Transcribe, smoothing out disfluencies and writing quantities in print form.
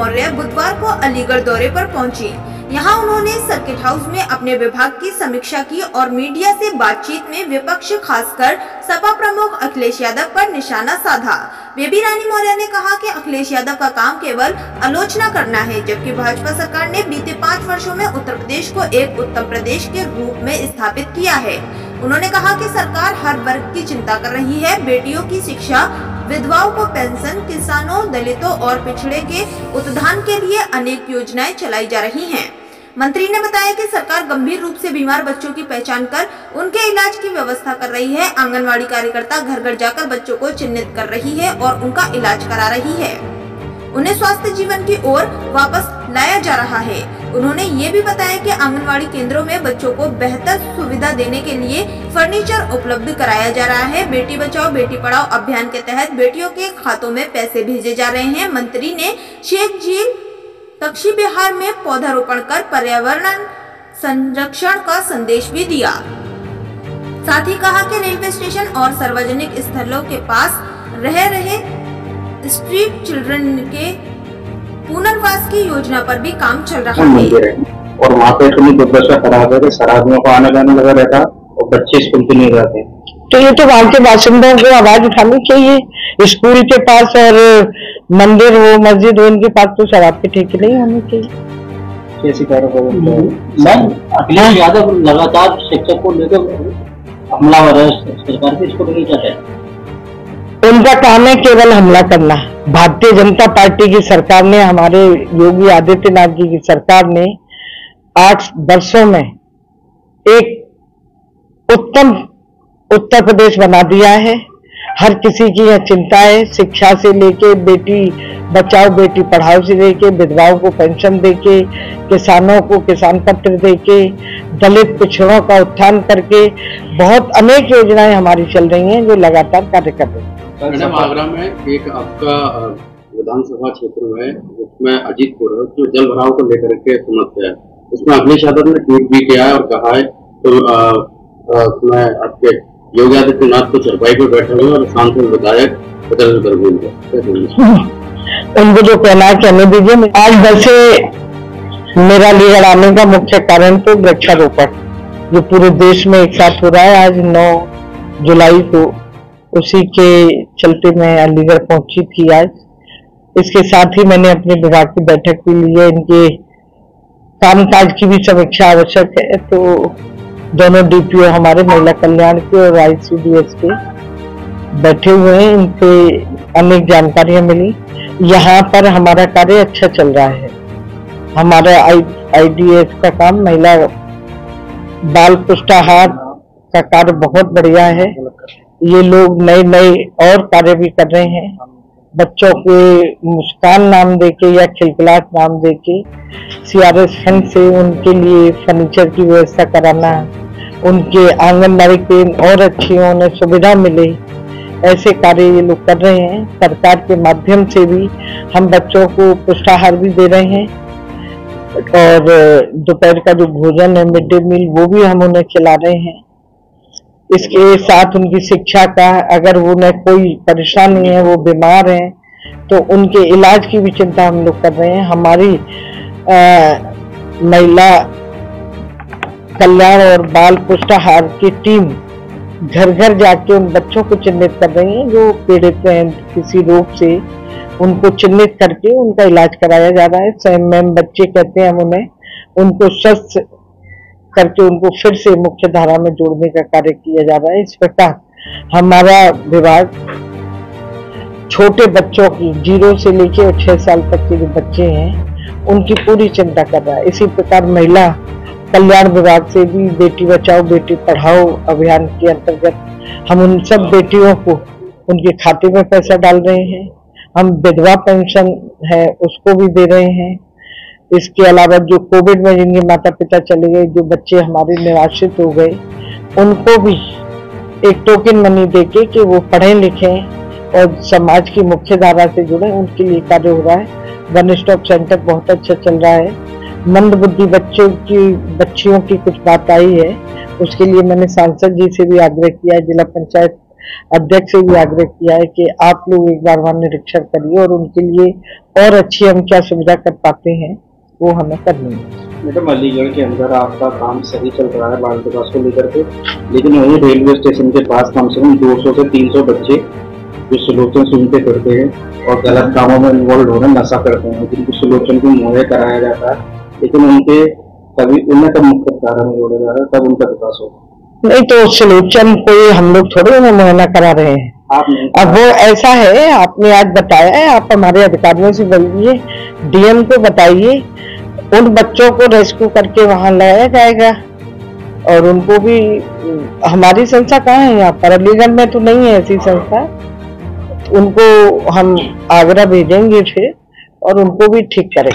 मौर्य बुधवार को अलीगढ़ दौरे पर पहुंची। यहां उन्होंने सर्किट हाउस में अपने विभाग की समीक्षा की और मीडिया से बातचीत में विपक्ष खासकर सपा प्रमुख अखिलेश यादव पर निशाना साधा। बेबी रानी मौर्य ने कहा कि अखिलेश यादव का काम केवल आलोचना करना है, जबकि भाजपा सरकार ने बीते 5 वर्षों में उत्तर प्रदेश को एक उत्तम प्रदेश के रूप में स्थापित किया है। उन्होंने कहा कि सरकार हर वर्ग की चिंता कर रही है। बेटियों की शिक्षा, विधवाओं को पेंशन, किसानों, दलितों और पिछड़े के उत्थान के लिए अनेक योजनाएं चलाई जा रही हैं। मंत्री ने बताया कि सरकार गंभीर रूप से बीमार बच्चों की पहचान कर उनके इलाज की व्यवस्था कर रही है। आंगनवाड़ी कार्यकर्ता घर घर जाकर बच्चों को चिन्हित कर रही है और उनका इलाज करा रही है। उन्हें स्वास्थ्य जीवन की ओर वापस लाया जा रहा है। उन्होंने ये भी बताया कि आंगनवाड़ी केंद्रों में बच्चों को बेहतर सुविधा देने के लिए फर्नीचर उपलब्ध कराया जा रहा है। बेटी बचाओ बेटी पढ़ाओ अभियान के तहत बेटियों के खातों में पैसे भेजे जा रहे हैं। मंत्री ने शेख झील तक्षी बिहार में पौधारोपण कर पर्यावरण संरक्षण का संदेश भी दिया। साथ ही कहा कि रेलवे स्टेशन और सार्वजनिक स्थलों के पास रह रहे स्ट्रीट चिल्ड्रन के पुनर्वास की योजना पर भी काम चल रहा है। और वहाँ पे इतनी दुर्दशा खराब है कि शराबियों को आने जाने लगा रहता और बच्चे स्कूल के नहीं जाते। तो ये तो वहाँ के बाशिंदों को आवाज उठानी चाहिए। स्कूल के पास और मंदिर हो, मस्जिद हो, उनके पास तो शराब के ठेके नहीं होने चाहिए। कैसी मैम, अखिलेश यादव लगातार शिक्षक को लेकर हमलावर है, सरकार भी इसको नहीं चाहते। उनका काम है केवल हमला करना। भारतीय जनता पार्टी की सरकार ने, हमारे योगी आदित्यनाथ जी की सरकार ने 8 वर्षों में एक उत्तम उत्तर प्रदेश बना दिया है। हर किसी की यह चिंता है। शिक्षा से लेके बेटी बचाओ बेटी पढ़ाओ से लेके विधवाओं को पेंशन देके, किसानों को किसान पत्र देके, दलित पिछड़ों का उत्थान करके बहुत अनेक योजनाएं हमारी चल रही हैं जो लगातार कार्य कर रही हैं। मैडम, आगरा में एक आपका विधानसभा क्षेत्र है जिसमें अजीतपुर है, जो जल भराव को लेकर के समस्या है, उसमें अखिलेश यादव ने ट्वीट भी किया है और कहा है तो मैं आपके योगी आदित्यनाथ को चरपाई पर बैठे हुए और सांसद विधायक बदल कर उनको जो कहना है कहने दीजिए। आज वैसे मेरा लीडर आने का मुख्य कारण तो वृक्षारोपण जो पूरे देश में एक साथ हो रहा है। आज 9 जुलाई को उसी के चलते मैं अलीगढ़ पहुंची थी। आज इसके साथ ही मैंने अपने विभाग की बैठक भी ली है। इनके कामकाज की भी समीक्षा आवश्यक है। तो दोनों डीपीओ हमारे महिला कल्याण के और ICDS के बैठे हुए हैं, इनसे अनेक जानकारियां मिली। यहाँ पर हमारा कार्य अच्छा चल रहा है। हमारा IDS का काम, महिला बाल पुष्टाहार का कार्य बहुत बढ़िया है। ये लोग नए नए और कार्य भी कर रहे हैं। बच्चों के मुस्कान नाम देके या खिलखिलाहट नाम देके CRS फंड से उनके लिए फर्नीचर की व्यवस्था कराना, उनके आंगनबाड़ी केंद्र और अच्छी उन्हें सुविधा मिले, ऐसे कार्य ये लोग कर रहे हैं। सरकार के माध्यम से भी हम बच्चों को पुष्टाहार भी दे रहे हैं और दोपहर का जो भोजन है, मिड डे मील, वो भी हम उन्हें खिला रहे हैं। इसके साथ उनकी शिक्षा का, अगर उन्हें कोई परेशानी है, वो बीमार हैं, तो उनके इलाज की भी चिंता हम लोग कर रहे हैं। हमारी महिला कल्याण और बाल पुष्टाहार की टीम घर घर जाके उन बच्चों को चिन्हित कर रही है जो पीड़ित हैं किसी रोग से। उनको चिन्हित करके उनका इलाज कराया जा रहा है। SAM बच्चे कहते हैं हम उन्हें, उनको स्वस्थ करके उनको फिर से मुख्य धारा में जोड़ने का कार्य किया जा रहा है। इस प्रकार हमारा विभाग छोटे बच्चों की 0 से लेकर 6 साल तक के जो बच्चे हैं उनकी पूरी चिंता कर रहा है। इसी प्रकार महिला कल्याण विभाग से भी बेटी बचाओ बेटी पढ़ाओ अभियान के अंतर्गत हम उन सब बेटियों को उनके खाते में पैसा डाल रहे हैं। हम विधवा पेंशन है उसको भी दे रहे हैं। इसके अलावा जो कोविड में जिनके माता पिता चले गए, जो बच्चे हमारे निराश्रित हो गए, उनको भी एक टोकन मनी देके कि वो पढ़ें लिखें और समाज की मुख्य धारा से जुड़े, उनके लिए कार्य हो रहा है। वन स्टॉप सेंटर बहुत अच्छा चल रहा है। मंद बुद्धि बच्चियों की कुछ बात आई है, उसके लिए मैंने सांसद जी से भी आग्रह किया है, जिला पंचायत अध्यक्ष से भी आग्रह किया है कि आप लोग एक बार वहां निरीक्षण करिए और उनके लिए और अच्छी हम क्या सुविधा कर पाते हैं वो हमें करनी है। मैडम, अलीगढ़ के अंदर आपका काम सही चल रहा है बाल विकास को लेकर के, लेकिन वहीं रेलवे स्टेशन के पास कम से कम 200 से 300 बच्चे जो सुलोचन सुनते फिरते हैं और गलत कामों में इन्वॉल्व हो रहे, नशा करते हैं, जिनको सुलोचन को मुहैया कराया जाता है, लेकिन उनके उन्हें कब मुक्त धारा में जोड़ा जा रहा है, तब उनका विकास होगा। नहीं तो सुलोचन कोई हम लोग थोड़े उन्हें मुहैया करा रहे हैं। अब वो ऐसा है, आपने आज बताया है, आप हमारे अधिकारियों से बोलिए, डीएम को बताइए, उन बच्चों को रेस्क्यू करके वहां लाया जाएगा और उनको भी। हमारी संस्था कहाँ है यहाँ पर? अलीगढ़ में तो नहीं है ऐसी संस्था। उनको हम आगरा भेजेंगे फिर और उनको भी ठीक करेंगे।